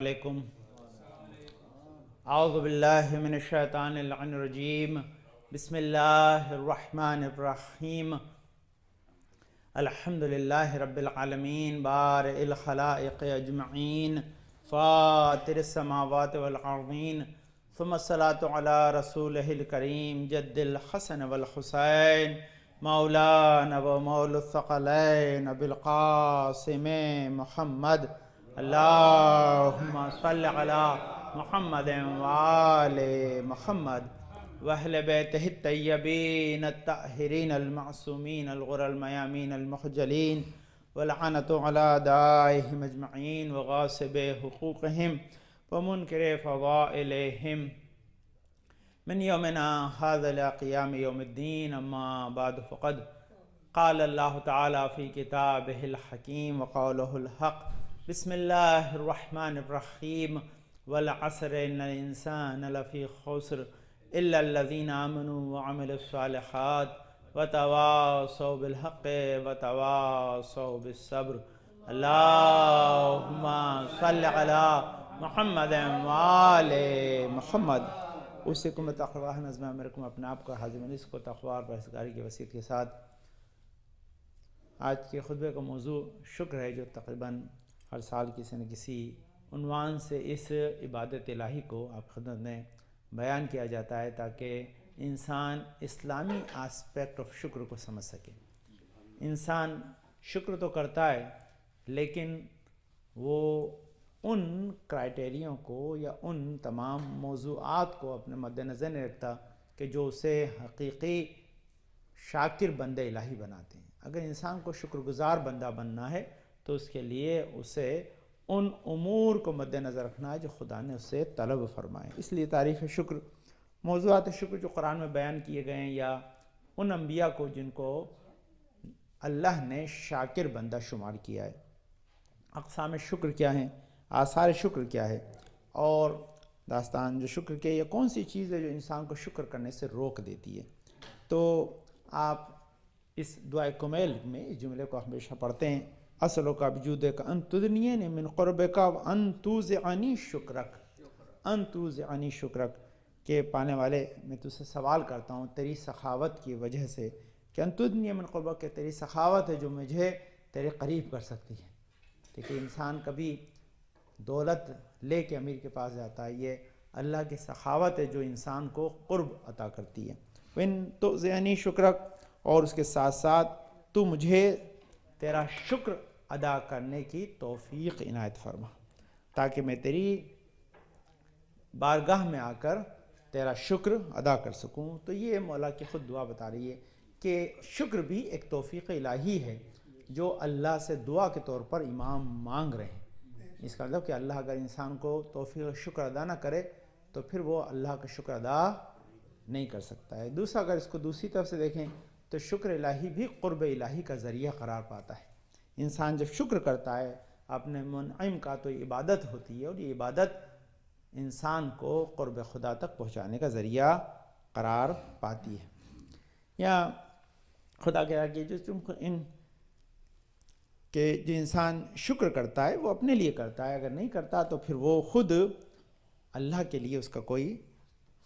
علیکم اعوذ باللہ من الشیطان اللعین الرجیم بسم اللہ الرحمن الرحیم الحمدللہ رب العالمین بارئ الخلائق اجمعین فاطر السماوات والارضین ثم الصلاة علی رسولہ الکریم جد الحسن والحسین مولانا و مولا الثقلین ابی القاسم محمد اللہم صل علی محمد وآل محمد واہل بیتہ الطیبین الطاہرین المعصومین الغر المیامین المخجلین واللعنۃ علی اعدائہم اجمعین وغاصب حقوقہم ومنکر فضائلہم من یومنا ھذا الی قیام یوم الدین اما بعد فقد قال اللہ تعالی فی کتابہ الحکیم وقولہ الحق بسم اللہ الرحمن الرحیم والعصر ان الانسان لفی خسر الا الذین آمنوا وعملوا الصالحات وتواصوا بالحق وتواصوا بالصبر اللہم صل علی محمد وآل محمد۔ اوصیکم بتقوی نظم امرکم، اپنے آپ کو حاضر منیس کو تقوی اور پرہیزگاری کی وصیت کے ساتھ آج کے خطبے کا موضوع شکر ہے، جو تقریباً ہر سال کسی نہ کسی عنوان سے اس عبادت الہی کو آپ خدمت میں بیان کیا جاتا ہے تاکہ انسان اسلامی آسپیکٹ آف شکر کو سمجھ سکے۔ انسان شکر تو کرتا ہے لیکن وہ ان کرائٹیریوں کو یا ان تمام موضوعات کو اپنے مد نظر نہیں رکھتا کہ جو اسے حقیقی شاکر بندہ الہی بناتے ہیں۔ اگر انسان کو شکر گزار بندہ بننا ہے تو اس کے لیے اسے ان امور کو مد نظر رکھنا ہے جو خدا نے اس سے طلب فرمائے۔ اس لیے تعریف شکر، موضوعات شکر جو قرآن میں بیان کیے گئے ہیں، یا ان انبیاء کو جن کو اللہ نے شاکر بندہ شمار کیا ہے، اقسام شکر کیا ہیں، آثار شکر کیا ہے، اور داستان جو شکر کے یہ کون سی چیز ہے جو انسان کو شکر کرنے سے روک دیتی ہے۔ تو آپ اس دعائے کمیل میں اس جملے کو ہمیشہ پڑھتے ہیں، اسألک بجودک ان تدنینی من قربک وان توزعنی شکرک، ان توزعنی شکرک، کہ پانے والے میں تجھ سے سوال کرتا ہوں تیری سخاوت کی وجہ سے کہ ان تدنی من قربک، کہ تیری سخاوت ہے جو مجھے تیرے قریب کر سکتی ہے۔ کہ انسان کبھی دولت لے کے امیر کے پاس جاتا ہے، یہ اللہ کی سخاوت ہے جو انسان کو قرب عطا کرتی ہے۔ وَإِن تُعْزِعْنِي شُكْرَكَ، اور اس کے ساتھ ساتھ تو مجھے تیرا شکر ادا کرنے کی توفیق عنایت فرما تاکہ میں تیری بارگاہ میں آ کر تیرا شکر ادا کر سکوں۔ تو یہ مولا کی خود دعا بتا رہی ہے کہ شکر بھی ایک توفیق الہی ہے جو اللہ سے دعا کے طور پر امام مانگ رہے ہیں۔ اس کا مطلب کہ اللہ اگر انسان کو توفیق شکر ادا نہ کرے تو پھر وہ اللہ کا شکر ادا نہیں کر سکتا ہے۔ دوسرا، اگر اس کو دوسری طرف سے دیکھیں تو شکر الہی بھی قرب الہی کا ذریعہ قرار پاتا ہے۔ انسان جب شکر کرتا ہے اپنے منعم کا تو یہ عبادت ہوتی ہے، اور یہ عبادت انسان کو قرب خدا تک پہنچانے کا ذریعہ قرار پاتی ہے۔ یا خدا کہہ رہا کہ جو انسان شکر کرتا ہے وہ اپنے لیے کرتا ہے، اگر نہیں کرتا تو پھر وہ خود اللہ کے لیے اس کا کوئی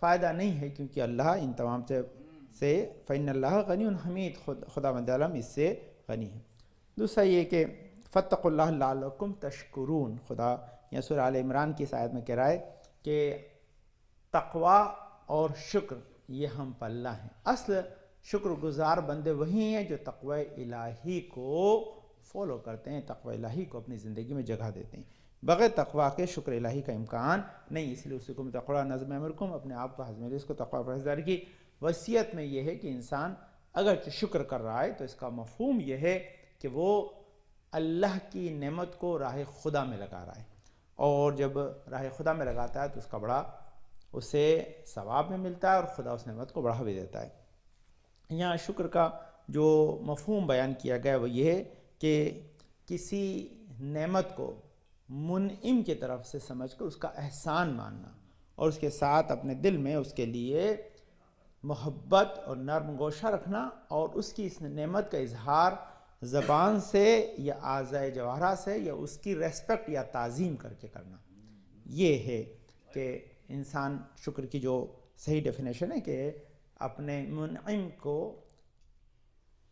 فائدہ نہیں ہے، کیونکہ اللہ ان تمام سے فَإِنَّ اللَّهَ غَنِيٌّ حَمِيدٌ، خدا مند عالم اس سے غنی ہے۔ دوسرا یہ کہ فَاتَّقُوا اللَّهَ لَعَلَّكُمْ تَشْكُرُونَ، خدا یا سورہ آل عمران کی اس آیت میں کہہ رہا ہے کہ تقوی اور شکر یہ ہم پلہ ہیں۔ اصل شکر گزار بندے وہی ہیں جو تقوی الہی کو فالو کرتے ہیں، تقوی الہی کو اپنی زندگی میں جگہ دیتے ہیں۔ بغیر تقوی کے شکر الہی کا امکان نہیں۔ اس لیے اسی کو تقوی نظم امرکم، اپنے آپ کو حاضر اس کو تقوی پرہیزگاری کی وصیت میں یہ ہے کہ انسان اگرچہ شکر کر رہا ہے تو اس کا مفہوم یہ ہے کہ وہ اللہ کی نعمت کو راہ خدا میں لگا رہا ہے، اور جب راہ خدا میں لگاتا ہے تو اس کا بڑا اسے ثواب میں ملتا ہے اور خدا اس نعمت کو بڑھا بھی دیتا ہے۔ یہاں شکر کا جو مفہوم بیان کیا گیا وہ یہ ہے کہ کسی نعمت کو منعم کی طرف سے سمجھ کر اس کا احسان ماننا، اور اس کے ساتھ اپنے دل میں اس کے لیے محبت اور نرم گوشہ رکھنا، اور اس کی اس نعمت کا اظہار زبان سے یا اعضائے جوارح سے یا اس کی ریسپیکٹ یا تعظیم کر کے کرنا۔ یہ ہے کہ انسان شکر کی جو صحیح ڈیفینیشن ہے کہ اپنے منعم کو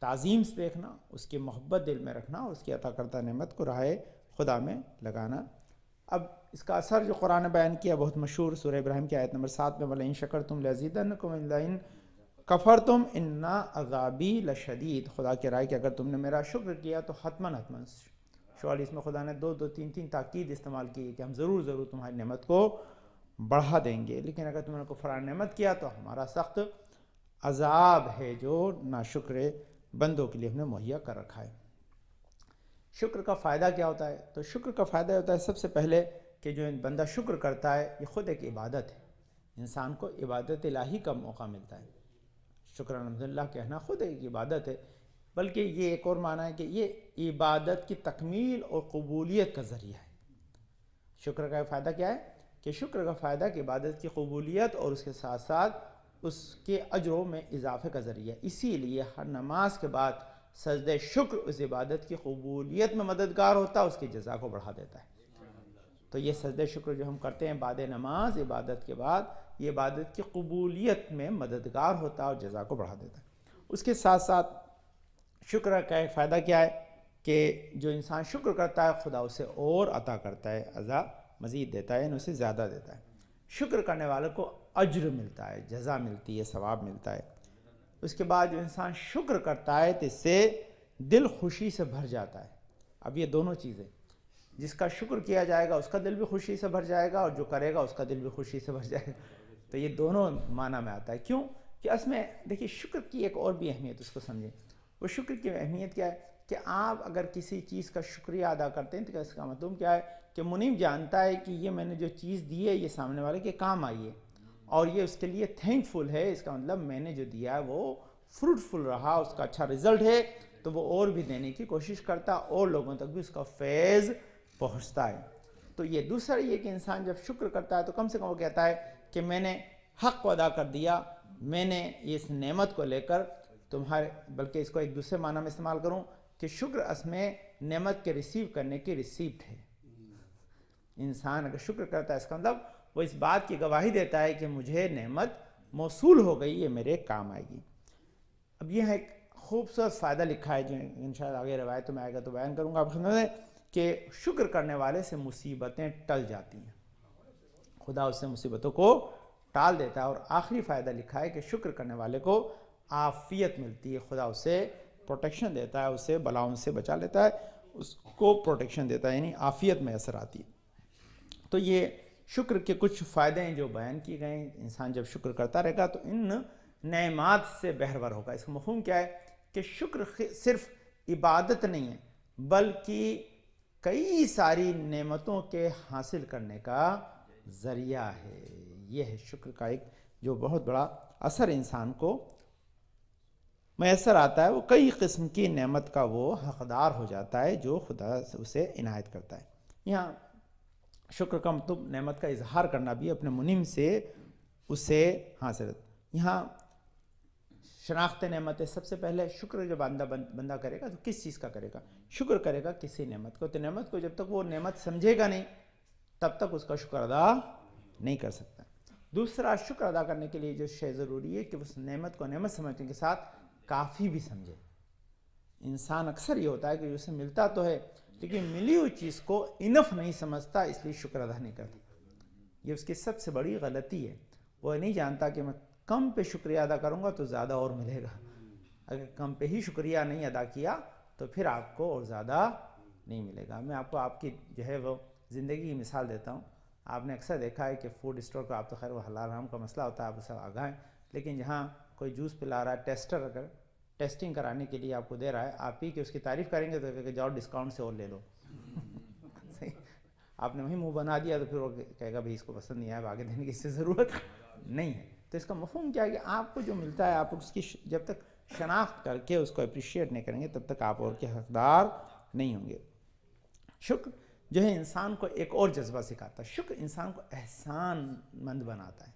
تعظیم سے دیکھنا، اس کی محبت دل میں رکھنا اور اس کی عطا کردہ نعمت کو راہ خدا میں لگانا۔ اب اس کا اثر جو قرآن نے بیان کیا بہت مشہور سورہ ابراہیم کی آیت نمبر 7 میں، وَلَئِن شَكَرْتُمْ لَأَزِيدَنَّكُمْ وَلَئِن كَفَرْتُمْ إِنَّ عَذَابِي لَشَدِيدٌ۔ خدا کی رائے کہ اگر تم نے میرا شکر کیا تو حتماً شوالی اس میں خدا نے دو تین تاکید استعمال کی کہ ہم ضرور تمہاری نعمت کو بڑھا دیں گے، لیکن اگر تم نے کفران نعمت کیا تو ہمارا سخت عذاب ہے جو ناشکر بندوں کے لیے ہم نے مہیا کر رکھا ہے۔ شکر کا فائدہ کیا ہوتا ہے؟ تو شکر کا فائدہ ہوتا ہے سب سے پہلے کہ جو بندہ شکر کرتا ہے یہ خود ایک عبادت ہے، انسان کو عبادت الہی کا موقع ملتا ہے۔ شکر الحمدللہ کہنا خود ایک عبادت ہے، بلکہ یہ ایک اور معنی ہے کہ یہ عبادت کی تکمیل اور قبولیت کا ذریعہ ہے۔ شکر کا فائدہ کیا ہے؟ کہ شکر کا فائدہ کہ عبادت کی قبولیت اور اس کے ساتھ ساتھ اس کے اجروں میں اضافے کا ذریعہ۔ اسی لیے ہر نماز کے بعد سجدہ شکر اس عبادت کی قبولیت میں مددگار ہوتا ہے، اس کی جزا کو بڑھا دیتا ہے۔ تو یہ سجدہ شکر جو ہم کرتے ہیں بعد نماز عبادت کے بعد، یہ عبادت کی قبولیت میں مددگار ہوتا ہے اور جزا کو بڑھا دیتا ہے۔ اس کے ساتھ ساتھ شکر کا ایک فائدہ کیا ہے کہ جو انسان شکر کرتا ہے خدا اسے اور عطا کرتا ہے، عطا مزید دیتا ہے، اسے زیادہ دیتا ہے۔ شکر کرنے والوں کو اجر ملتا ہے، جزا ملتی ہے، ثواب ملتا ہے۔ اس کے بعد جو انسان شکر کرتا ہے تو اس سے دل خوشی سے بھر جاتا ہے۔ اب یہ دونوں چیزیں، جس کا شکر کیا جائے گا اس کا دل بھی خوشی سے بھر جائے گا، اور جو کرے گا اس کا دل بھی خوشی سے بھر جائے گا۔ تو یہ دونوں معنی میں آتا ہے۔ کیوں کہ اس میں دیکھیے شکر کی ایک اور بھی اہمیت اس کو سمجھیں۔ وہ شکر کی اہمیت کیا ہے کہ آپ اگر کسی چیز کا شکریہ ادا کرتے ہیں تو اس کا مطلب کیا ہے کہ منعم جانتا ہے کہ یہ میں نے جو چیز دی ہے یہ سامنے والے کے کام آئی ہے، اور یہ اس کے لیے تھینک فل ہے۔ اس کا مطلب میں نے جو دیا ہے وہ فروٹفل رہا، اس کا اچھا رزلٹ ہے، تو وہ اور بھی دینے کی کوشش کرتا ہے اور لوگوں تک بھی اس کا فیض پہنچتا ہے۔ تو یہ دوسرا یہ کہ انسان جب شکر کرتا ہے تو کم سے کم وہ کہتا ہے کہ میں نے حق کو ادا کر دیا، میں نے اس نعمت کو لے کر تمہارے، بلکہ اس کو ایک دوسرے معنی میں استعمال کروں کہ شکر اس میں نعمت کے ریسیو کرنے کی ریسیپٹ ہے۔ انسان اگر شکر کرتا ہے اس کا مطلب وہ اس بات کی گواہی دیتا ہے کہ مجھے نعمت موصول ہو گئی، یہ میرے کام آئے گی۔ اب یہ ایک خوبصورت فائدہ لکھا ہے جو انشاءاللہ آگے روایتوں میں آئے گا تو بیان کروں گا آپ خدمت میں، کہ شکر کرنے والے سے مصیبتیں ٹل جاتی ہیں، خدا اس سے مصیبتوں کو ٹال دیتا ہے۔ اور آخری فائدہ لکھا ہے کہ شکر کرنے والے کو عافیت ملتی ہے، خدا اسے پروٹیکشن دیتا ہے، اسے بلاؤں سے بچا لیتا ہے، اس کو پروٹیکشن دیتا ہے، یعنی عافیت میں اثر آتی ہے۔ تو یہ شکر کے کچھ فائدے ہیں جو بیان کیے گئے ہیں۔ انسان جب شکر کرتا رہے گا تو ان نعمات سے بہرور ہوگا۔ اس کا مفہوم کیا ہے کہ شکر صرف عبادت نہیں ہے بلکہ کئی ساری نعمتوں کے حاصل کرنے کا ذریعہ ہے۔ یہ ہے شکر کا ایک جو بہت بڑا اثر انسان کو میسر آتا ہے، وہ کئی قسم کی نعمت کا وہ حقدار ہو جاتا ہے جو خدا اسے عنایت کرتا ہے۔ یہاں شکر کا مطلب نعمت کا اظہار کرنا بھی اپنے منعم سے اسے حاصل۔ یہاں شناخت نعمت ہے۔ سب سے پہلے شکر جو بندہ کرے گا تو کس چیز کا کرے گا؟ شکر کرے گا کسی نعمت کو۔ تو نعمت کو جب تک وہ نعمت سمجھے گا نہیں تب تک اس کا شکر ادا نہیں کر سکتا۔ دوسرا، شکر ادا کرنے کے لیے جو شے ضروری ہے کہ اس نعمت کو نعمت سمجھنے کے ساتھ کافی بھی سمجھے۔ انسان اکثر یہ ہوتا ہے کہ اسے ملتا تو ہے لیکن ملی ہوئی چیز کو انف نہیں سمجھتا، اس لیے شکر ادا نہیں کرتا۔ یہ اس کی سب سے بڑی غلطی ہے۔ وہ نہیں جانتا کہ میں کم پہ شکریہ ادا کروں گا تو زیادہ اور ملے گا، اگر کم پہ ہی شکریہ نہیں ادا کیا تو پھر آپ کو اور زیادہ نہیں ملے گا۔ میں آپ کو آپ کی جو ہے وہ زندگی کی مثال دیتا ہوں۔ آپ نے اکثر دیکھا ہے کہ فوڈ اسٹور کا آپ تو خیر وہ حلال حرام کا مسئلہ ہوتا ہے، آپ اسے آگاہ ہیں، لیکن جہاں کوئی جوس پلا رہا ہے، ٹیسٹر اگر ٹیسٹنگ کرانے کے لیے آپ کو دے رہا ہے، آپ ہی کہ اس کی تعریف کریں گے تو کہ جاؤ ڈسکاؤنٹ سے اور لے لو۔ صحیح، آپ نے وہی منہ بنا دیا تو پھر وہ کہے گا بھائی اس کو پسند نہیں آیا، آگے دینے کی اس سے ضرورت نہیں ہے۔ تو اس کا مفہوم کیا ہے کہ آپ کو جو ملتا ہے آپ اس کی جب تک شناخت کر کے اس کو اپریشیٹ نہیں کریں گے تب تک آپ اور کے حقدار نہیں ہوں گے۔ شکر جو ہے انسان کو ایک اور جذبہ سکھاتا ہے۔ شکر انسان کو احسان مند بناتا ہے،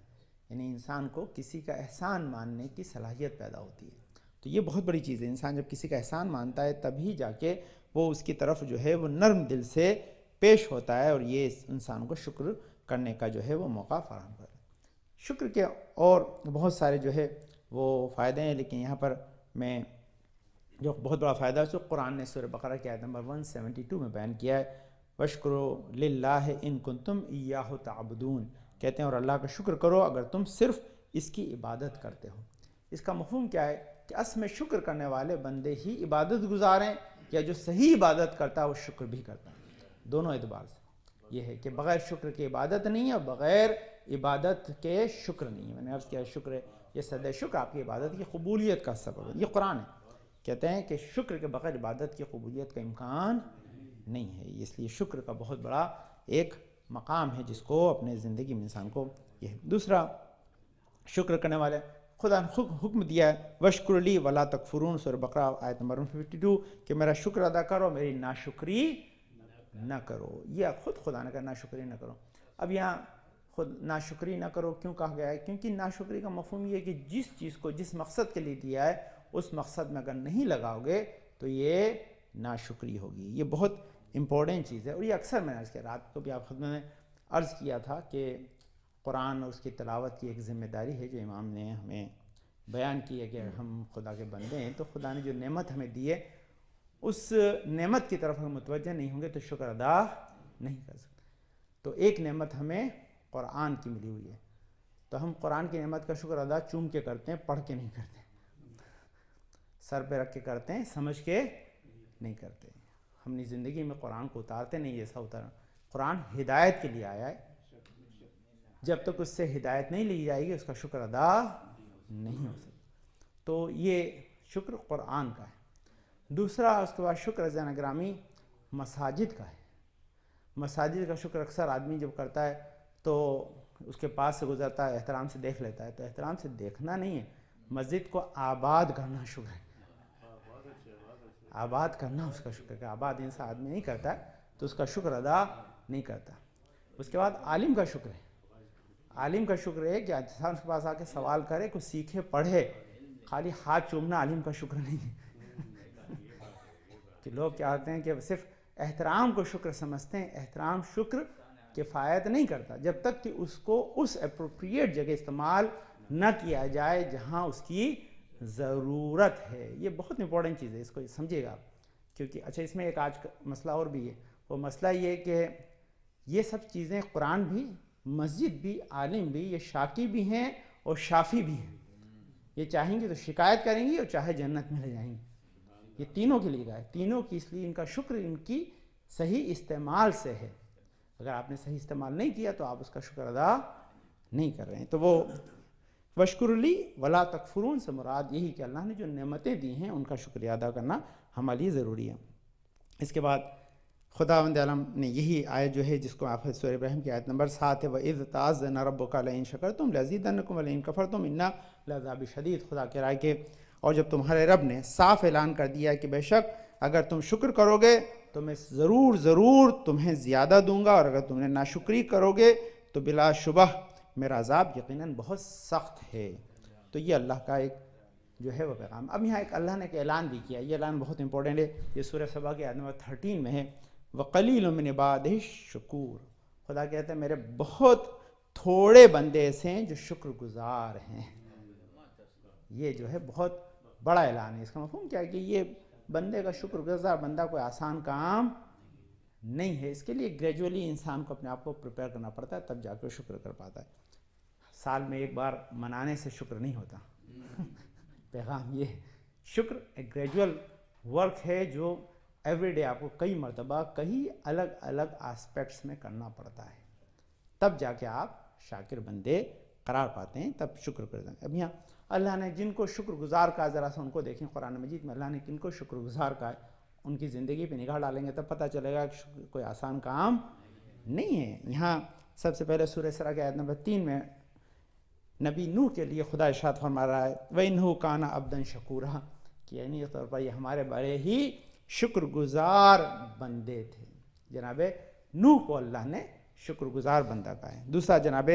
یعنی انسان کو کسی کا احسان ماننے کی صلاحیت پیدا ہوتی ہے۔ تو یہ بہت بڑی چیز ہے۔ انسان جب کسی کا احسان مانتا ہے تبھی جا کے وہ اس کی طرف جو ہے وہ نرم دل سے پیش ہوتا ہے، اور یہ انسان کو شکر کرنے کا جو ہے وہ موقع فراہم کرے۔ شکر کے اور بہت سارے جو ہے وہ فائدے ہیں، لیکن یہاں پر میں جو بہت بڑا فائدہ ہے جو قرآن نے سورہ بقرہ کی آیت نمبر 172 میں بیان کیا ہے، وَاشْكُرُوا لِلَّهِ إِن كُنتُمْ إِيَّاهُ تَعْبُدُونَ، کہتے ہیں اور اللہ کا شکر کرو اگر تم صرف اس کی عبادت کرتے ہو۔ اس کا مفہوم کیا ہے کہ اصل میں شکر کرنے والے بندے ہی عبادت گزار ہیں، یا جو صحیح عبادت کرتا ہے وہ شکر بھی کرتا ہے۔ دونوں اعتبار سے یہ ہے کہ بغیر شکر کی عبادت نہیں ہے اور بغیر عبادت کے شکر نہیں ہے۔ میں نے عرض کیا شکر ہے، یہ صد شکر آپ کی عبادت کی قبولیت کا سبب ہے۔ یہ قرآن ہے، کہتے ہیں کہ شکر کے بغیر عبادت کی قبولیت کا امکان نہیں ہے، اس لیے شکر کا بہت بڑا ایک مقام ہے جس کو اپنے زندگی میں انسان کو یہ ہے۔ دوسرا، شکر کرنے والے خدا نے حکم دیا ہے وَاشْكُرُوا لِي وَلَا تَكْفُرُونَ، سورہ بقرہ آیت نمبر 152، کہ میرا شکر ادا کرو میری ناشکری نہ کرو۔ یہ خود خدا نے کہا ناشکری نہ کرو۔ اب یہاں خود ناشکری نہ کرو کیوں کہا گیا ہے؟ کیونکہ ناشکری کا مفہوم یہ ہے کہ جس چیز کو جس مقصد کے لیے دیا ہے اس مقصد میں اگر نہیں لگاؤ گے تو یہ ناشکری ہوگی۔ یہ بہت امپورٹنٹ چیز ہے، اور یہ اکثر میں نے عرض کیا، رات کو بھی آپ خدمت میں عرض کیا تھا کہ قرآن اور اس کی تلاوت کی ایک ذمہ داری ہے جو امام نے ہمیں بیان کی ہے کہ ہم خدا کے بندے ہیں تو خدا نے جو نعمت ہمیں دی ہے اس نعمت کی طرف ہم متوجہ نہیں ہوں گے تو شکر ادا نہیں کر سکتے۔ تو ایک نعمت ہمیں قرآن کی ملی ہوئی ہے، تو ہم قرآن کی نعمت کا شکر ادا چوم کے کرتے ہیں، پڑھ کے نہیں کرتے، سر پہ رکھ کے کرتے ہیں، سمجھ کے نہیں کرتے۔ ہم نے زندگی میں قرآن کو اتارتے نہیں، ایسا اتارا۔ قرآن ہدایت کے لیے آیا ہے، جب تک اس سے ہدایت نہیں لی جائے گی اس کا شکر ادا نہیں ہو سکتا۔ تو یہ شکر قرآن کا ہے۔ دوسرا اس کے بعد شکر عزیزان گرامی مساجد کا ہے۔ مساجد کا شکر اکثر آدمی جب کرتا ہے تو اس کے پاس سے گزرتا ہے، احترام سے دیکھ لیتا ہے، تو احترام سے دیکھنا نہیں ہے، مسجد کو آباد کرنا شکر ہے۔ آباد کرنا اس کا شکر ہے۔ آباد انسان آدمی نہیں کرتا ہے تو اس کا شکر ادا نہیں کرتا۔ اس کے بعد عالم کا شکر ہے۔ عالم کا شکر ہے کہ انسان اس کے پاس آ کے سوال کرے، کچھ سیکھے، پڑھے۔ خالی ہاتھ چومنا عالم کا شکر نہیں ہے۔ کہ لوگ کیا ہوتے ہیں کہ صرف احترام کو شکر سمجھتے ہیں، احترام شکر کفایت نہیں کرتا جب تک کہ اس کو اس اپروپریٹ جگہ استعمال نہ کیا جائے جہاں اس کی ضرورت ہے۔ یہ بہت امپورٹنٹ چیز ہے، اس کو سمجھے گا آپ۔ کیونکہ اچھا اس میں ایک آج کا مسئلہ اور بھی ہے، وہ مسئلہ یہ ہے کہ یہ سب چیزیں قرآن بھی، مسجد بھی، عالم بھی، یہ شاکی بھی ہیں اور شافی بھی ہیں۔ یہ چاہیں گے تو شکایت کریں گی اور چاہے جنت میں لے جائیں گے۔ یہ تینوں کے لیے ہے، تینوں کی، اس لیے ان کا شکر ان کی صحیح استعمال سے ہے۔ اگر آپ نے صحیح استعمال نہیں کیا تو آپ اس کا شکر ادا نہیں کر رہے ہیں۔ تو وہ وَاشْكُرُوا لِي وَلَا تَكْفُرُونَ سے مراد یہی کہ اللہ نے جو نعمتیں دی ہیں ان کا شکریہ ادا کرنا ہمارے لیے ضروری ہے۔ اس کے بعد خداوند عالم نے یہی آیت جو ہے جس کو آپ سورہ ابراہیم کی آیت نمبر 7 ہے، وَإِذْ تَعَذَّنَ رَبُّكَ لَئِن شَكَرْتُمْ لَأَزِيدَنَّكُمْ وَلَئِن كَفَرْتُمْ إِنَّ لَعَذَابِ شَدِيدٌ، خدا کہہ رہا ہے کہ اور جب تمہارے رب نے صاف اعلان کر دیا ہے کہ بے شک اگر تم شکر کرو گے تو میں ضرور تمہیں زیادہ دوں گا، اور اگر تم نے ناشکری کرو گے تو بلا شبہ میرا عذاب یقیناً بہت سخت ہے۔ تو یہ اللہ کا ایک جو ہے وہ پیغام۔ اب یہاں ایک اللہ نے ایک اعلان بھی کیا، یہ اعلان بہت امپورٹنٹ ہے، یہ سورہ سبا کی آیت نمبر 13 میں ہے، وَقَلِيلٌ مِّنْ عِبَادِهِ الشَّكُورُ، خدا کہتا ہے میرے بہت تھوڑے بندے ایسے ہیں جو شکر گزار ہیں۔ یہ جو ہے بہت بڑا اعلان ہے۔ اس کا مفہوم کیا ہے کہ یہ بندے کا شکر گزار بندہ کوئی آسان کام نہیں ہے، اس کے لیے گریجولی انسان کو اپنے آپ کو پریپیئر کرنا پڑتا ہے، تب جا کے شکر کر پاتا ہے۔ سال میں ایک بار منانے سے شکر نہیں ہوتا۔ پیغام یہ شکر ایک گریجول ورک ہے جو ایوری ڈے آپ کو کئی مرتبہ کئی الگ الگ آسپیکٹس میں کرنا پڑتا ہے، تب جا کے آپ شاکر بندے قرار پاتے ہیں، تب شکر کرتے ہیں۔ اب یہاں اللہ نے جن کو شکر گزار کہا، ذرا سا ان کو دیکھیں قرآن مجید میں اللہ نے کن کو شکر گزار کہا ہے، ان کی زندگی پہ نگاہ ڈالیں گے تب پتہ چلے گا کہ شکر کوئی آسان کام نہیں ہے۔ یہاں سب سے پہلے سورہ اسراء کی آیت نمبر 3 میں نبی نوح کے لیے خدا ارشاد فرما رہا ہے وَإِنَّهُ كَانَ عَبْدًا شَكُورًا، کہ یعنی اس طور پر یہ ہمارے بڑے ہی شکر گزار بندے تھے۔ جناب نوح کو اللہ نے شکر گزار بندہ کہا ہے۔ دوسرا جناب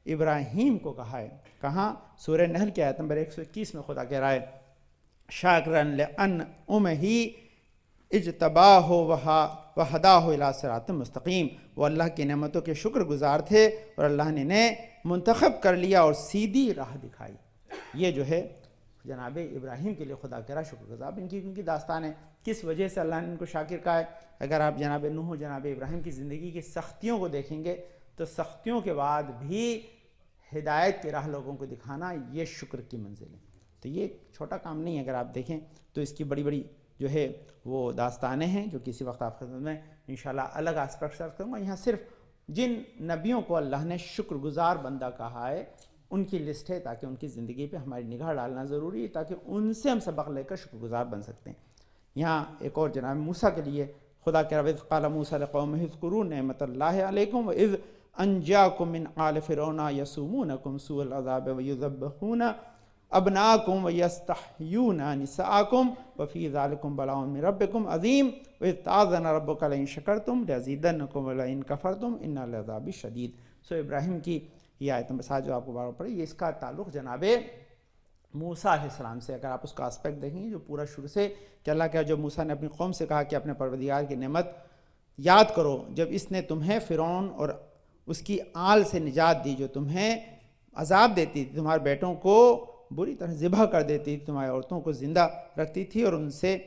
ابراہیم کو کہا ہے، کہاں؟ سورہ نحل کی آیت نمبر 121 میں خدا کہہ رہا ہے شاکرن لِأَنْعُمِهِ اجتباہ وہداہ الی صراط مستقیم، وہ اللہ کی نعمتوں کے شکر گزار تھے اور اللہ نے انہیں منتخب کر لیا اور سیدھی راہ دکھائی۔ یہ جو ہے جناب ابراہیم کے لیے خدا کرا شکر گزار ان کی داستان ہے، کس وجہ سے اللہ نے ان کو شاکر کہا ہے۔ اگر آپ جناب نوح جناب ابراہیم کی زندگی کی سختیوں کو دیکھیں گے تو سختیوں کے بعد بھی ہدایت کی راہ لوگوں کو دکھانا یہ شکر کی منزل ہے۔ تو یہ ایک چھوٹا کام نہیں ہے، اگر آپ دیکھیں تو اس کی بڑی بڑی جو ہے وہ داستانیں ہیں جو کسی وقت آپ خدمت میں انشاءاللہ الگ آسپیکٹ سے کروں گا۔ یہاں صرف جن نبیوں کو اللہ نے شکر گزار بندہ کہا ہے ان کی لسٹ ہے، تاکہ ان کی زندگی پہ ہماری نگاہ ڈالنا ضروری ہے، تاکہ ان سے ہم سبق لے کر شکر گزار بن سکتے ہیں۔ یہاں ایک اور جناب موسیٰ کے لیے خدا کہ وَإِذْ قَالَ مُوسَىٰ لِقَوْمِهِ اذْكُرُوا نِعْمَتَ اللَّهِ عَلَيْكُمْ وَإِذْ أَنْجَاكُم مِّنْ آلِ فِرْعَوْنَ يَسُومُونَكُمْ سُوءَ الْعَذَابِ وَيُذَبِّحُونَ أَبْنَاءَكُمْ وَيَسْتَحْيُونَ نِسَاءَكُمْ وَفِي ذَلِكُمْ بَلَاءٌ مِّن رَّبِّكُمْ عَظِيمٌ وَإِذْ تَأَذَّنَ رَبُّكَ لَئِن شَكَرْتُمْ لَأَزِيدَنَّكُمْ وَلَئِن كَفَرْتُمْ إِنَّ الْعَذَابِ شَدِيدٌ۔ سو ابراہیم کی یہ آیت نمبر 7 جو آپ کو بار بار پڑھی، یہ اس کا تعلق جناب موسیٰ علیہ السلام سے۔ اگر آپ اس کا اسپیکٹ دیکھیں گے جو پورا شروع سے کہ اللہ کا جو موسیٰ نے اپنی قوم سے کہا کہ اپنے پروردگار کی نعمت یاد کرو جب اس نے تمہیں فرعون اور اس کی آل سے نجات دی، جو تمہیں عذاب دیتی تھی، تمہارے بیٹوں کو بری طرح ذبح کر دیتی تھی، تمہاری عورتوں کو زندہ رکھتی تھی اور ان سے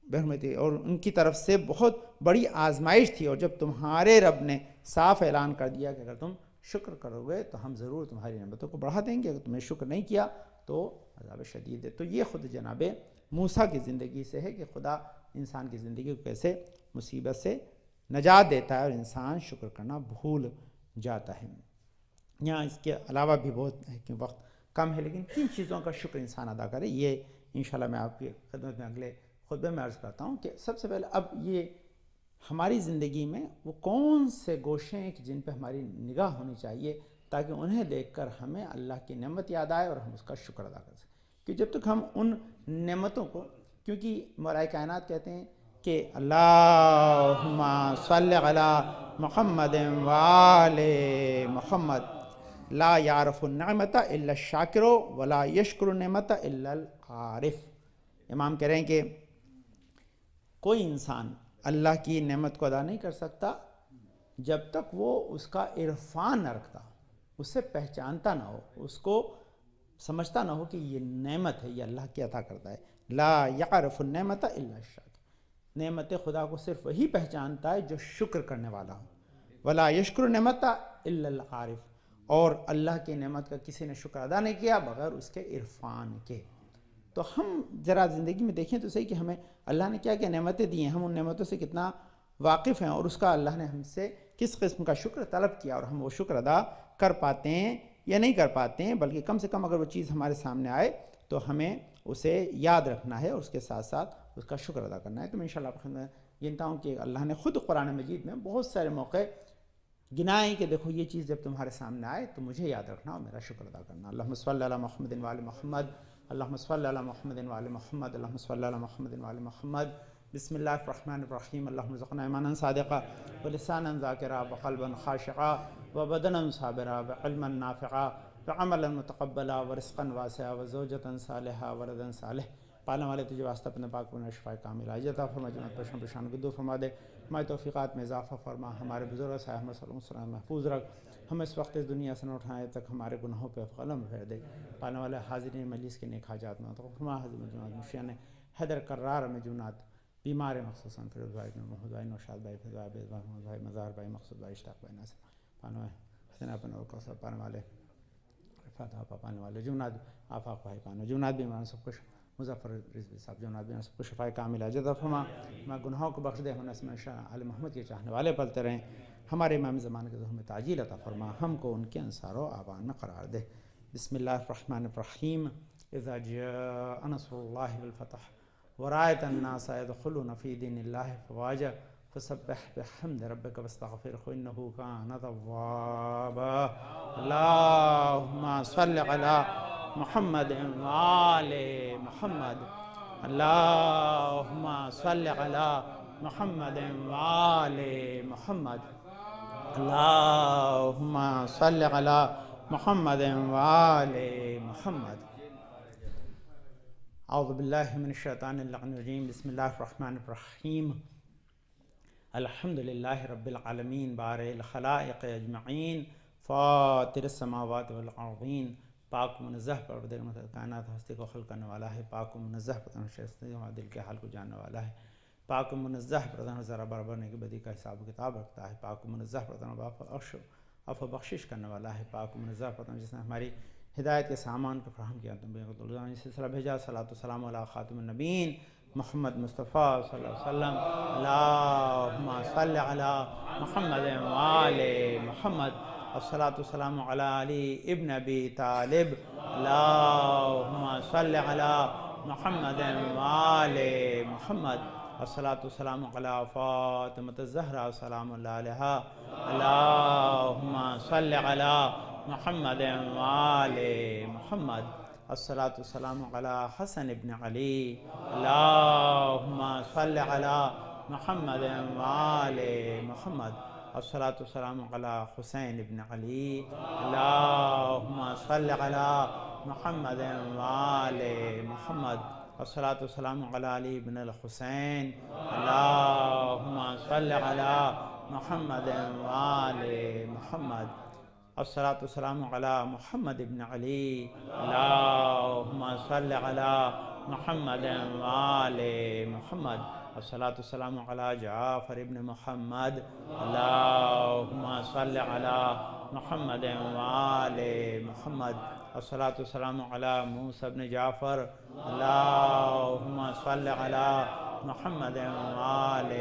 برہمتی اور ان کی طرف سے بہت بڑی آزمائش تھی، اور جب تمہارے رب نے صاف اعلان کر دیا کہ اگر تم شکر کرو گے تو ہم ضرور تمہاری نعمتوں کو بڑھا دیں گے، اگر تم نے شکر نہیں کیا تو عذاب شدید ہے۔ تو یہ خود جناب موسیٰ کی زندگی سے ہے کہ خدا انسان کی زندگی کو کیسے مصیبت سے نجات دیتا ہے اور انسان شکر کرنا بھول جاتا ہے۔ یہاں اس کے علاوہ بھی بہت ہے کہ وقت کم ہے، لیکن کن چیزوں کا شکر انسان ادا کرے یہ انشاءاللہ میں آپ کی خدمت میں اگلے خطبے میں عرض کرتا ہوں کہ سب سے پہلے اب یہ ہماری زندگی میں وہ کون سے گوشے ہیں کہ جن پہ ہماری نگاہ ہونی چاہیے تاکہ انہیں دیکھ کر ہمیں اللہ کی نعمت یاد آئے اور ہم اس کا شکر ادا کر سکیں۔ کہ جب تک ہم ان نعمتوں کو، کیونکہ مولا کائنات کہتے ہیں کہ اللہم صلی علی محمد وآل محمد لا یعرف النعمت الا الشاکر ولا یشکر النعمت الا العارف۔ امام کہہ رہے ہیں کہ کوئی انسان اللہ کی نعمت کو ادا نہیں کر سکتا جب تک وہ اس کا عرفان نہ رکھتا، اس سے پہچانتا نہ ہو، اس کو سمجھتا نہ ہو کہ یہ نعمت ہے، یہ اللہ کی عطا کرتا ہے۔ لا یعرف النعمت الا الشاکر، نعمت خدا کو صرف وہی پہچانتا ہے جو شکر کرنے والا ہو۔ ولا یشکر النعمت الا العارف، اور اللہ کی نعمت کا کسی نے شکر ادا نہیں کیا بغیر اس کے عرفان کے۔ تو ہم ذرا زندگی میں دیکھیں تو صحیح کہ ہمیں اللہ نے کیا کیا نعمتیں دی ہیں، ہم ان نعمتوں سے کتنا واقف ہیں اور اس کا اللہ نے ہم سے کس قسم کا شکر طلب کیا، اور ہم وہ شکر ادا کر پاتے ہیں یا نہیں کر پاتے ہیں، بلکہ کم سے کم اگر وہ چیز ہمارے سامنے آئے تو ہمیں اسے یاد رکھنا ہے اور اس کے ساتھ ساتھ اس کا شکر ادا کرنا ہے۔ تو میں انشاءاللہ گنتا ہوں کہ اللہ نے خود قرآن مجید میں بہت سارے موقع گنائیں کہ دیکھو یہ چیز جب تمہارے سامنے آئے تو مجھے یاد رکھنا اور میرا شکر ادا کرنا۔ اللہم صلی علی محمد وآل محمد، اللہم صلی علی محمد وآل محمد، اللہم صلی علی محمد وآل محمد۔ بسم اللہ الرحمن الرحیم، اللہم ارزقنا ایمانا صادقا ولسانا ذاکرا وقلبا خاشعا وبدنا صابرا وعلما نافعا وعملا متقبلا ورزقا واسعا وزوجتا صالحا وردا صالح۔ پالنے والے تجھے واسطہ اپنے پاک میں شفا کامل عاجل عطا فرما، جنت پریشان پریشان کو دور فرما دے، ہماری توفیقات میں اضافہ فرما، ہمارے بزرگ صاحب صلی اللہ علیہ وسلم محفوظ رکھ، ہم اس وقت اس دنیا سے نہ اٹھائے تک ہمارے گناہوں پہ قلم پھیر دے۔ پالنے والے حاضرین مجلس کے نیک حاجات میں فرما، حضرت مجموعات مشیان حیدر کرار مجونات بیمار مخصوصاً فیروز بھائی محمود بھائی نوشاد بھائی فیض بھائی بیض بھائی محمود بھائی مظہر بھائی مقصود بھائی اشتاق بھائی ناصر پانے والے حسین اپن اور کوثر پانے والے رفعت آپا پانے والے جمنات آفاق بھائی پانے جمنات بیمار سب کچھ مظفر رضوی صاحب جمنات بیمار سب کچھ شفا کامل عاجل عطا فرما، ہمارے گناہوں کو بخش دے، ہم اس میں آل محمد کے چاہنے والے پلتے رہیں، ہمارے امام زمانے کے ظہور میں تعجیل عطا فرما، ہم کو ان کے انصار و آبان میں قرار دے۔ بسم اللہ الرحمن الرحیم، اذا جاء نصر اللہ والفتح ورأيت الناس يدخلون في دين الله أفواجا فسبح بحمد ربك واستغفره إنه كان توابا۔ اللهم صل على محمد وآل محمد، اللهم صل على محمد وآل محمد، اللهم صل على محمد وآل محمد۔ اعوذ باللہ من الشیطان اللعین الرجیم، بسم اللہ الرحمن الرحیم، الحمد للہ رب العالمین، بارئ الخلائق اجمعین، فاطر السماوات والارضین، پاک منزہ پروردگار کائنات ہستی کو خلق کرنے والا ہے، پاک منزہ پروردگار دل کے حال کو جاننے والا ہے، پاک منزہ پروردگار ذرا برابر نے کی بدی کا حساب و کتاب رکھتا ہے، پاک منزہ پروردگار عفو بخشش کرنے والا ہے، پاک منزہ پروردگار جس نے ہماری ہدایت کے سامان کو فراہم کیا، تم بے سلسلہ بھیجا، صلاۃ والسلام علی خاتم النبیین محمد مصطفیٰ صلی اللہ علیہ وسلم، اللہم صل علی محمد وآل محمد، الصلاۃ والسلام علی علی ابن ابی طالب، اللہم صل علی محمد وآل محمد، الصلاۃ والسلام علی فاطمۃ الزہرا سلام اللہ علیہا، اللہم صل علی محمد وآل محمد، الصلاۃ والسلام علی حسن ابن علی، اللہم صل علی محمد وآل محمد، الصلاۃ والسلام علی حسین ابن علی، اللہم صل علی محمد وآل محمد، الصلاۃ والسلام علی علی بن الحسین، اللہم صل علی محمد وآل محمد، الصلاۃ والسلام علی محمد ابن علی، اللہم صل علی محمد وآل محمد، الصلاۃ والسلام علی جعفر ابن محمد، اللہم صل علی محمد وآل محمد، الصلاۃ والسلام علی موسیٰ ابن جعفر، اللہم صل علی محمد وآل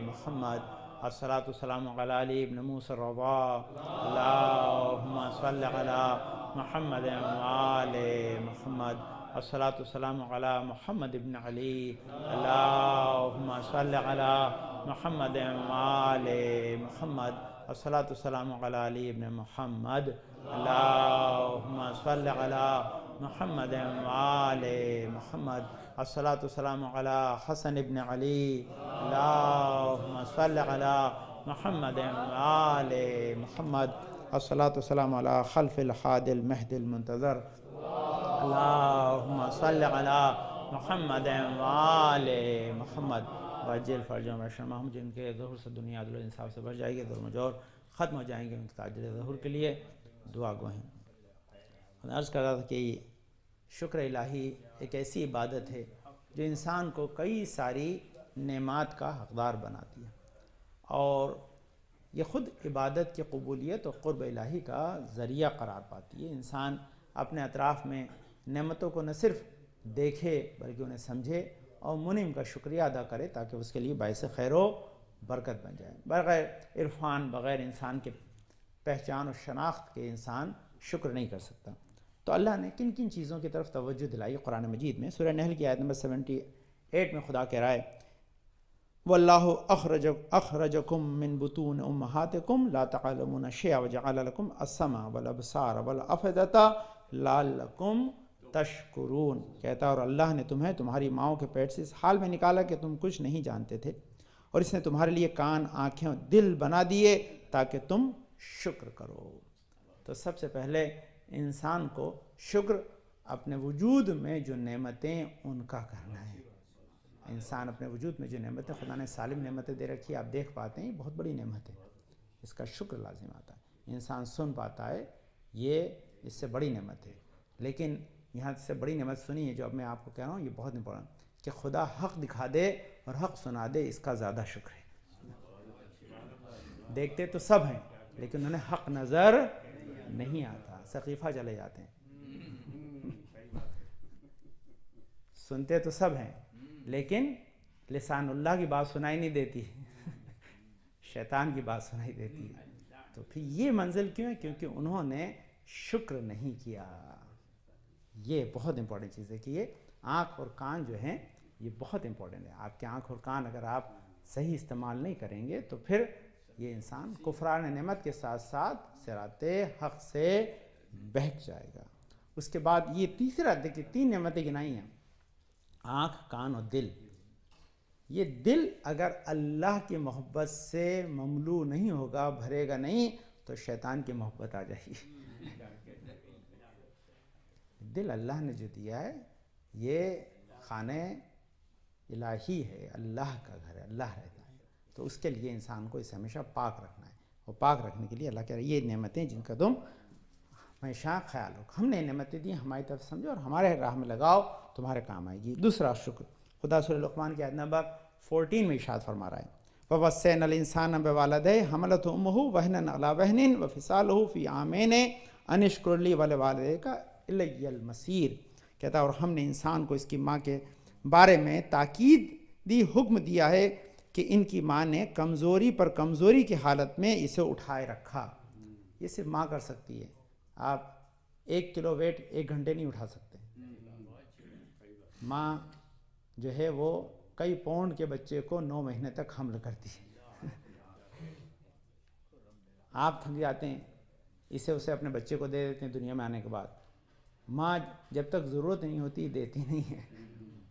محمد، الصلاۃ والسلام علی علی ابن موسیٰ الرضا، اللہم صل علی محمد وآل محمد، الصلاۃ والسلام علی محمد ابن علی، اللہم صل علی محمد وآل محمد، الصلاۃ والسلام علی علی ابن محمد، اللہم صل علی محمد وآل محمد، الصلاۃ والسلام علی حسن ابن علی، اللہم صل علی محمد وآل محمد، الصلاۃ والسلام علی خلف الحاد المہد المنتظر، اللہم صل علی محمد وآل محمد، وعجل فرجهم ورحمهم، جن کے ظہور سے دنیا عدل و انصاف سے بھر جائے گی، ظلم و جور ختم ہو جائیں گے، ان کے تاجر ظہور کے لیے دعا گو ہیں۔ عرض کر رہا تھا کہ شکر الہی ایک ایسی عبادت ہے جو انسان کو کئی ساری نعمات کا حقدار بناتی ہے، اور یہ خود عبادت کی قبولیت اور قرب الہی کا ذریعہ قرار پاتی ہے۔ انسان اپنے اطراف میں نعمتوں کو نہ صرف دیکھے بلکہ انہیں سمجھے اور منعم کا شکریہ ادا کرے تاکہ اس کے لیے باعث خیر و برکت بن جائے۔ بغیر عرفان، بغیر انسان کے پہچان و شناخت کے انسان شکر نہیں کر سکتا۔ تو اللہ نے کن کن چیزوں کی طرف توجہ دلائی قرآن مجید میں؟ سورہ نحل کی آیت نمبر 78 میں خدا کہہ رہا ہے وَاللَّهُ أَخْرَجَكُم مِّن بُطُونِ أُمَّهَاتِكُمْ لَا تَعْلَمُونَ شَيْئًا وَجَعَلَ لَكُمْ السَّمْعَ وَالْأَبْصَارَ وَالْأَفْئِدَةَ لَعَلَّكُمْ تَشْكُرُونَ، کہتا ہے اور اللہ نے تمہیں تمہاری ماؤں کے پیٹ سے اس حال میں نکالا کہ تم کچھ نہیں جانتے تھے، اور اس نے تمہارے لیے کان، آنکھیں اور دل بنا دیے تاکہ تم شکر کرو۔ تو سب سے پہلے انسان کو شکر اپنے وجود میں جو نعمتیں ان کا کرنا ہے۔ انسان اپنے وجود میں جو نعمتیں خدا نے سالم نعمتیں دے رکھی ہے، آپ دیکھ پاتے ہیں، یہ بہت بڑی نعمت ہے، اس کا شکر لازم آتا ہے۔ انسان سن پاتا ہے، یہ اس سے بڑی نعمت ہے، لیکن یہاں سے بڑی نعمت سنی ہے جو اب میں آپ کو کہہ رہا ہوں، یہ بہت امپورٹنٹ کہ خدا حق دکھا دے اور حق سنا دے، اس کا زیادہ شکر ہے۔ دیکھتے تو سب ہیں لیکن انہیں حق نظر نہیں آتا، سقیفہ چلے جاتے ہیں۔ سنتے تو سب ہیں لیکن لسان اللہ کی بات سنائی نہیں دیتی، شیطان کی بات سنائی دیتی ہے۔ تو پھر یہ منزل کیوں ہے؟ کیونکہ انہوں نے شکر نہیں کیا۔ یہ بہت امپورٹنٹ چیز ہے کہ یہ آنکھ اور کان جو ہیں یہ بہت امپورٹنٹ ہے۔ آپ کے آنکھ اور کان اگر آپ صحیح استعمال نہیں کریں گے تو پھر یہ انسان کفران نعمت کے ساتھ ساتھ صراط حق سے بہک جائے گا۔ اس کے بعد یہ تیسرا دیکھیں، 3 نعمتیں گنائی ہیں، آنکھ، کان اور دل۔ یہ دل اگر اللہ کی محبت سے مملو نہیں ہوگا، بھرے گا نہیں، تو شیطان کی محبت آ جائے گی۔ دل اللہ نے جو دیا ہے یہ خانہ الہی ہے، اللہ کا گھر ہے، اللہ رہتا ہے، تو اس کے لیے انسان کو اسے ہمیشہ پاک رکھنا ہے، اور پاک رکھنے کے لیے اللہ کہہ رہا ہے یہ نعمتیں جن کا تم ہمیشہ خیال رکھو، ہم نے نعمتیں دی ہماری طرف سمجھو اور ہمارے راہ میں لگاؤ، تمہارے کام آئے گی۔ دوسرا شکر، خدا سورہ لقمان کی آیت نمبر 14 میں ارشاد فرما رہا ہے وَوَصَّيْنَا الْإِنسَانَ بِوَالِدَيْهِ حَمَلَتْهُ أُمُّهُ وَهْنًا عَلَىٰ وَهْنٍ وَفِصَالُهُ فِي عَامَيْنِ أَنِ اشْكُرْ لِي وَلِوَالِدَيْكَ إِلَيَّ الْمَصِيرُ، کہتا ہے اور ہم نے انسان کو اس کی ماں کے بارے میں تاکید دی، حکم دیا ہے کہ ان کی ماں نے کمزوری پر کمزوری کی حالت میں اسے اٹھائے رکھا۔ یہ صرف ماں کر سکتی ہے، آپ 1 کلو ویٹ 1 گھنٹے نہیں اٹھا سکتے۔ ماں جو ہے وہ کئی پاؤنڈ کے بچے کو 9 مہینے تک حمل کرتی ہے۔ آپ تھک جاتے ہیں، اسے اپنے بچے کو دے دیتے ہیں دنیا میں آنے کے بعد۔ ماں جب تک ضرورت نہیں ہوتی دیتی نہیں ہے،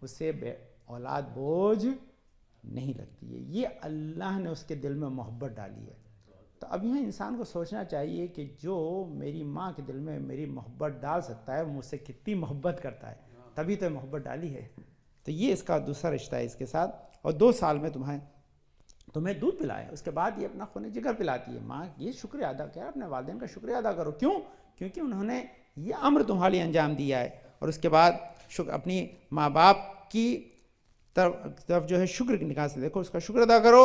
اس سے اولاد بوجھ نہیں لگتی ہے، یہ اللہ نے اس کے دل میں محبت ڈالی ہے۔ تو اب یہاں انسان کو سوچنا چاہیے کہ جو میری ماں کے دل میں میری محبت ڈال سکتا ہے وہ مجھ سے کتنی محبت کرتا ہے، تبھی تو محبت ڈالی ہے۔ تو یہ اس کا دوسرا رشتہ ہے اس کے ساتھ، اور 2 سال میں تمہیں دودھ پلایا، اس کے بعد یہ اپنا خون جگر پلاتی ہے۔ ماں یہ شکریہ ادا کیا، اپنے والدین کا شکریہ ادا کرو، کیوں؟ کیونکہ انہوں نے یہ امر تمہارے لیے انجام دیا ہے۔ اور اس کے بعد اپنی ماں باپ کی طرف جو ہے شکر کی نگاہ سے دیکھو، اس کا شکر ادا کرو۔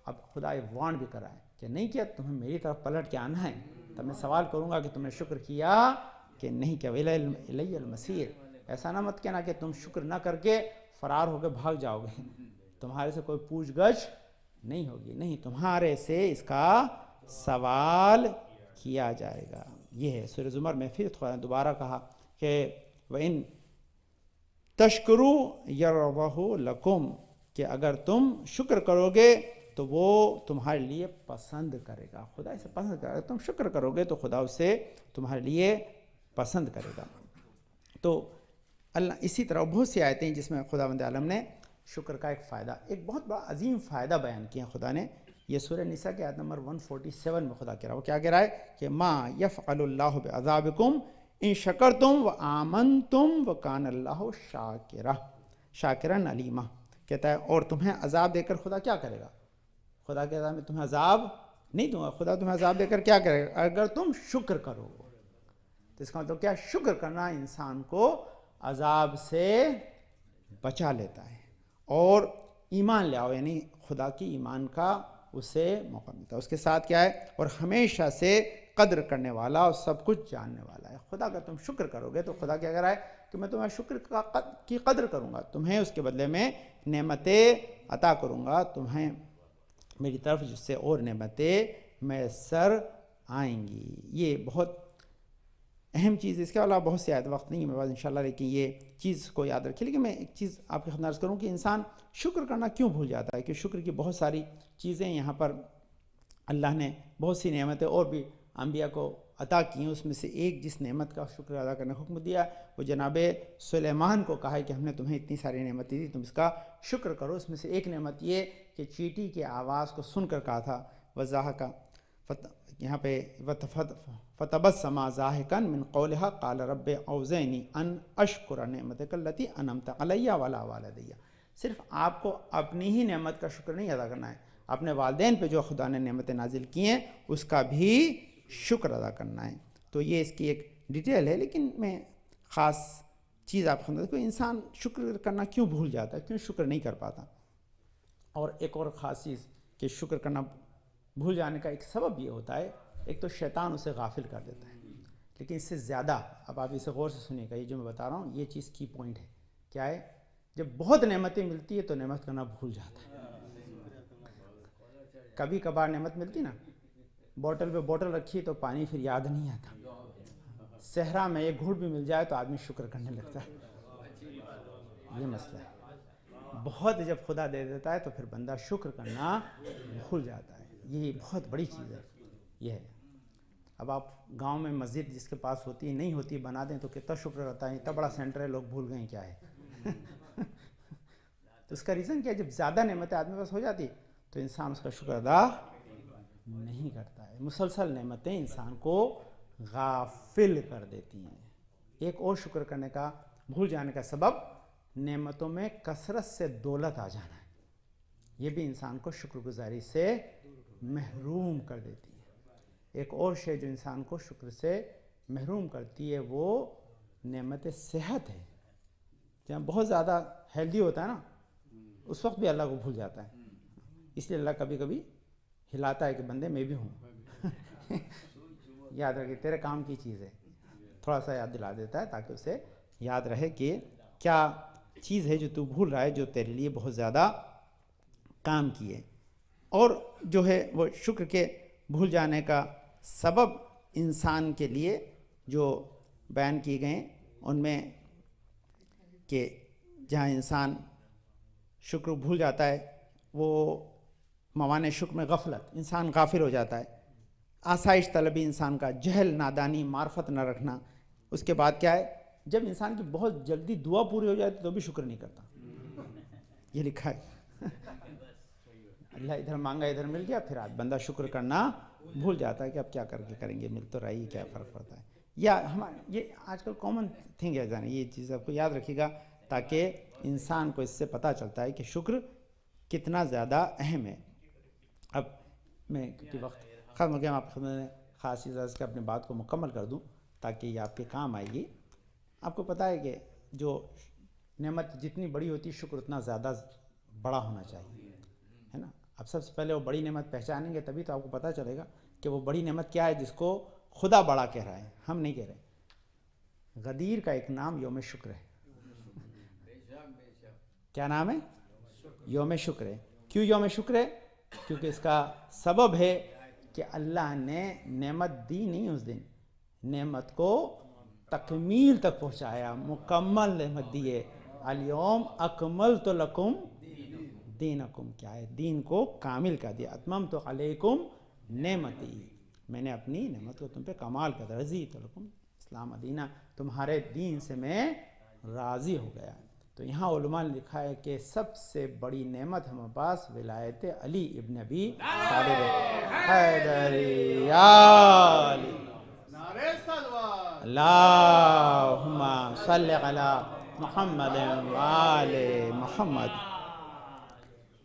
اب خدا یہ وارن بھی کرا ہے کہ نہیں کیا تمہیں میری طرف پلٹ کے آنا ہے، تب میں سوال کروں گا کہ تم نے شکر کیا کہ نہیں کیا، الی المصیر۔ ایسا نہ مت کہنا کہ تم شکر نہ کر کے فرار ہو کے بھاگ جاؤ گے، تمہارے سے کوئی پوچھ گچھ نہیں ہوگی، نہیں، تمہارے سے اس کا سوال کیا جائے گا۔ یہ ہے سورہ زمر میں پھر دوبارہ کہا کہ وَإِن تَشْكُرُوا يَرْضَهُ لَكُمْ، کہ اگر تم شکر کرو گے تو وہ تمہارے لیے پسند کرے گا، خدا اسے پسند کرے گا، تم شکر کرو گے تو خدا اسے تمہارے لیے پسند کرے گا۔ تو اللہ اسی طرح بہت سی آیتیں جس میں خداوند عالم نے شکر کا ایک فائدہ، ایک بہت بڑا عظیم فائدہ بیان کیا خدا نے۔ یہ سورہ نساء کی آیت نمبر 147 میں خدا کہہ رہا ہے، وہ کیا کہہ رہا ہے کہ ما یفعل اللہ بعذابکم ان شکرتم وآمنتم وکان اللہ شاکرا علیما، کہتا ہے اور تمہیں عذاب دے کر خدا کیا کرے گا؟ خدا کہتا ہے میں تمہیں عذاب نہیں دوں گا، خدا تمہیں عذاب دے کر کیا کرے گا؟ اگر تم شکر کرو۔ تو اس کا مطلب کیا؟ شکر کرنا انسان کو عذاب سے بچا لیتا ہے، اور ایمان لے آؤ یعنی خدا کی ایمان کا اسے موقع ملتا ہے۔ اس کے ساتھ کیا ہے؟ اور ہمیشہ سے قدر کرنے والا اور سب کچھ جاننے والا ہے۔ خدا کا تم شکر کرو گے تو خدا کیا کہہ رہا ہے کہ میں تمہیں شکر کی قدر کروں گا، تمہیں اس کے بدلے میں نعمتیں عطا کروں گا، تمہیں میری طرف جس سے اور نعمتیں میسر آئیں گی۔ یہ بہت اہم چیز، اس کے علاوہ بہت سی آیت، وقت نہیں ہے میرے پاس انشاءاللہ، لیکن یہ چیز کو یاد رکھیے۔ لیکن میں ایک چیز آپ کی خدمت کروں کہ انسان شکر کرنا کیوں بھول جاتا ہے، کہ شکر کی بہت ساری چیزیں یہاں پر اللہ نے بہت سی نعمتیں اور بھی انبیاء کو عطا کی ہیں، اس میں سے ایک جس نعمت کا شکر ادا کرنے کا حکم دیا وہ جناب سلیمان کو کہا ہے کہ ہم نے تمہیں اتنی ساری نعمتیں دی، تم اس کا شکر کرو۔ اس میں سے ایک نعمت یہ کہ چیٹی کے آواز کو سن کر کہا تھا وضاح کا یہاں پہ فَتَبَسَّمَ ضَاحِكًا مِنْ قَوْلِهَا قَالَ رَبِّ أَوْزِعْنِي أَنْ أَشْكُرَ نِعْمَتَكَ الَّتِي أَنْعَمْتَ عَلَيَّ وَعَلَىٰ وَالِدَيَّ۔ صرف آپ کو اپنی ہی نعمت کا شکر نہیں ادا کرنا ہے، اپنے والدین پہ جو خدا نے نعمتیں نازل کی ہیں اس کا بھی شکر ادا کرنا ہے۔ تو یہ اس کی ایک ڈیٹیل ہے، لیکن میں خاص چیز آپ کو انسان شکر کرنا کیوں بھول جاتا ہے، کیوں شکر نہیں کر پاتا۔ اور ایک اور خاص چیز کہ شکر کرنا بھول جانے کا ایک سبب یہ ہوتا ہے، ایک تو شیطان اسے غافل کر دیتا ہے، لیکن اس سے زیادہ، اب آپ اسے غور سے سنیے گا، یہ جو میں بتا رہا ہوں یہ چیز کی پوائنٹ ہے، کیا ہے؟ جب بہت نعمتیں ملتی ہے تو نعمت کرنا بھول جاتا ہے۔ کبھی کبھار نعمت ملتی نا، بوٹل پہ بوٹل رکھی تو پانی پھر یاد نہیں آتا، صحرا میں ایک گھوٹ بھی مل جائے تو آدمی شکر کرنے لگتا ہے، یہ مسئلہ ہے۔ بہت جب خدا دے دیتا ہے تو پھر بندہ شکر کرنا بھول جاتا ہے، یہ بہت بڑی چیز ہے۔ یہ ہے، اب آپ گاؤں میں مسجد جس کے پاس ہوتی ہے نہیں ہوتی بنا دیں تو کتنا شکر رہتا ہے، اتنا بڑا سینٹر ہے، لوگ بھول گئے کیا ہے۔ تو اس کا ریزن کیا ہے؟ جب زیادہ نعمتیں آدمی پاس ہو جاتی تو انسان اس کا شکر ادا نہیں کرتا ہے، مسلسل نعمتیں انسان کو غافل کر دیتی ہیں۔ ایک اور شکر کرنے کا بھول جانے کا سبب نعمتوں میں کثرت سے دولت آ جانا ہے، یہ بھی انسان کو شکر گزاری سے محروم کر دیتی ہے۔ ایک اور شے جو انسان کو شکر سے محروم کرتی ہے وہ نعمت صحت ہے۔ جہاں بہت زیادہ ہیلدی ہوتا ہے نا، اس وقت بھی اللہ کو بھول جاتا ہے، اس لیے اللہ کبھی کبھی ہلاتا ہے کہ بندے میں بھی ہوں یاد رکھے تیرے کام کی چیز ہے، تھوڑا سا یاد دلا دیتا ہے تاکہ اسے یاد رہے کہ کیا چیز ہے جو تو بھول رہا ہے، جو تیرے لیے بہت زیادہ کام کی ہے۔ اور جو ہے وہ شکر کے بھول جانے کا سبب انسان کے لیے جو بیان کیے گئے ان میں کہ جہاں انسان شکر بھول جاتا ہے وہ موانع شکر میں غفلت، انسان غافل ہو جاتا ہے، آسائش طلبی انسان کا، جہل، نادانی، معرفت نہ رکھنا۔ اس کے بعد کیا ہے، جب انسان کی بہت جلدی دعا پوری ہو جاتی تو بھی شکر نہیں کرتا، یہ لکھا ہے اللہ ادھر مانگا ادھر مل گیا، پھر آج بندہ شکر کرنا بھول جاتا ہے کہ اب کیا کر کے کریں گے، مل تو رہی کیا فرق پڑتا ہے۔ یا یہ آج کل کامن تھنگ ہے جانا، یہ چیز آپ کو یاد رکھیے گا تاکہ انسان کو اس سے پتہ چلتا ہے کہ شکر کتنا زیادہ اہم ہے۔ اب میں کیونکہ وقت ختم ہو گیا، میں آپ خدمت میں خاص چیز کے اپنے بات کو مکمل کر دوں تاکہ یہ آپ کے کام آئے گی۔ آپ کو پتہ ہے کہ جو نعمت جتنی بڑی ہوتی ہے شکر اتنا زیادہ بڑا ہونا چاہیے، ہے نا۔ اب سب سے پہلے وہ بڑی نعمت پہچانیں گے تبھی تو آپ کو پتہ چلے گا کہ وہ بڑی نعمت کیا ہے جس کو خدا بڑا کہہ رہا ہے، ہم نہیں کہہ رہے۔ غدیر کا ایک نام یوم شکر ہے۔ کیا نام ہے؟ یوم شکر ہے۔ کیوں یوم شکر ہے؟ کیونکہ اس کا سبب ہے کہ اللہ نے نعمت دی نہیں، اس دن نعمت کو تکمیل تک پہنچایا، مکمل نعمت دی ہے۔ الیوم اکملت لکم دینکم، کیا ہے، دین کو کامل کر دیا۔ اتممت علیکم نعمتی، میں نے اپنی نعمت کو تم پہ کمال کر دیا۔ رضیت لکم اسلام دینہ، تمہارے دین سے میں راضی ہو گیا۔ تو یہاں علماء نے لکھا ہے کہ سب سے بڑی نعمت ہمارے پاس ولایت علی ابن ابی طالب حیدری یا علی، اللہم صلی علی محمد وآل محمد۔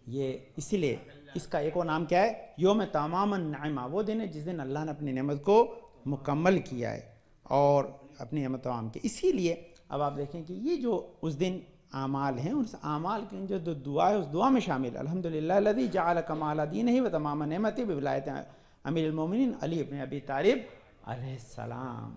یہ اسی لیے اس کا ایک اور نام کیا ہے، یوم تمام النعمہ، وہ دن ہے جس دن اللہ نے اپنی نعمت کو مکمل کیا ہے اور اپنی نعمت تمام کی۔ اسی لیے اب آپ دیکھیں کہ یہ جو اس دن اعمال ہیں، اس اعمال کی جو دعا ہے اس دعا میں شامل، الحمدللہ الذی جعل کمال دینہ و تمام نعمتہ بولایت امیر المومنین علی ابن ابی طالب علیہ السلام۔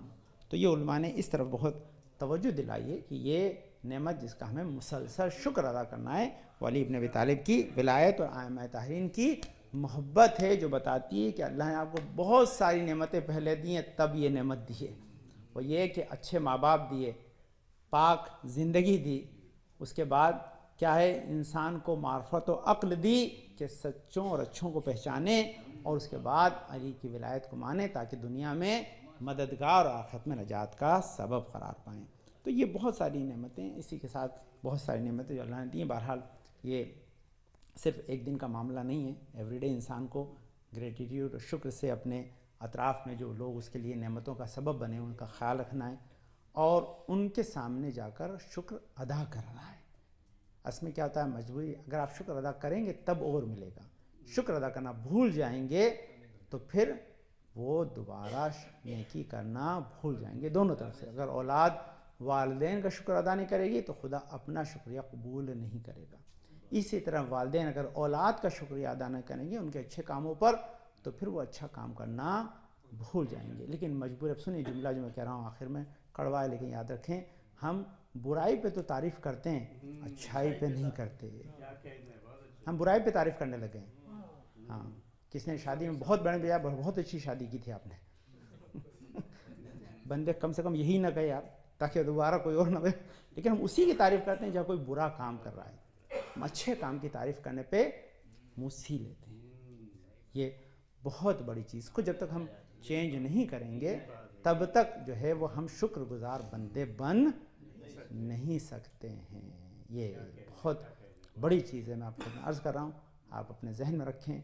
تو یہ علماء نے اس طرف بہت توجہ دلائی ہے کہ یہ نعمت جس کا ہمیں مسلسل شکر ادا کرنا ہے وہ علی ابن ابی طالب کی ولایت اور ائمہ طاہرین کی محبت ہے، جو بتاتی ہے کہ اللہ نے آپ کو بہت ساری نعمتیں پہلے دی ہیں تب یہ نعمت دی ہے۔ وہ یہ کہ اچھے ماں باپ دیے، پاک زندگی دی، اس کے بعد کیا ہے، انسان کو معرفت و عقل دی کہ سچوں اور اچھوں کو پہچانے، اور اس کے بعد علی کی ولایت کو مانے تاکہ دنیا میں مددگار اور آخرت میں نجات کا سبب قرار پائیں۔ تو یہ بہت ساری نعمتیں، اسی کے ساتھ بہت ساری نعمتیں جو اللہ نے دی ہیں۔ بہرحال یہ صرف ایک دن کا معاملہ نہیں ہے، ایوری ڈے انسان کو گریٹیٹیوڈ اور شکر سے اپنے اطراف میں جو لوگ اس کے لیے نعمتوں کا سبب بنے ان کا خیال رکھنا ہے اور ان کے سامنے جا کر شکر ادا کرنا ہے۔ اصل میں کیا ہوتا ہے، مجبوری، اگر آپ شکر ادا کریں گے تب اور ملے گا، شکر ادا کرنا بھول جائیں گے تو پھر وہ دوبارہ نیکی کرنا بھول جائیں گے۔ دونوں طرف سے، اگر اولاد والدین کا شکر ادا نہیں کرے گی تو خدا اپنا شکریہ قبول نہیں کرے گا۔ اسی طرح والدین اگر اولاد کا شکریہ ادا نہ کریں گے ان کے اچھے کاموں پر تو پھر وہ اچھا کام کرنا بھول جائیں گے۔ لیکن مجبور، اب سنیے جملہ جو میں کہہ رہا ہوں آخر میں کڑوا ہے لیکن یاد رکھیں، ہم برائی پہ تو تعریف کرتے ہیں، اچھائی پہ نہیں کرتے۔ ہم برائی پہ تعریف کرنے لگے ہیں۔ ہاں، کس نے شادی میں بہت بڑے بجائے بہت اچھی شادی کی تھی آپ نے، بندے کم سے کم یہی نہ کہے آپ تاکہ دوبارہ کوئی اور نہ کہے، لیکن ہم اسی کی تعریف کرتے ہیں جہاں کوئی برا کام کر رہا ہے، ہم اچھے کام کی تعریف کرنے پہ موسی لیتے ہیں۔ یہ بہت بڑی چیز کو جب تک ہم چینج نہیں کریں گے تب تک جو ہے وہ ہم شکر گزار بندے بن نہیں سکتے ہیں۔ یہ بہت بڑی چیز ہے، میں آپ کو عرض کر رہا ہوں، آپ اپنے ذہن میں رکھیں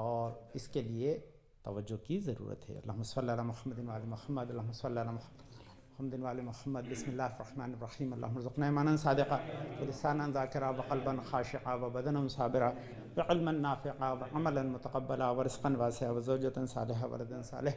اور اس کے لیے توجہ کی ضرورت ہے۔ اللہم صلی علی محمد و علی محمد، اللہم صلی علی محمد محمد وعلى محمد. بسم الله الرحمن الرحيم. اللهم ارزقنا ایمانا صادقا ولسانا ذاکرا وقلبا خاشعا وبدنا صابرا وعلما نافعا وعملا متقبلا ورزقا واسعا وزوجة صالحة ولدا صالح.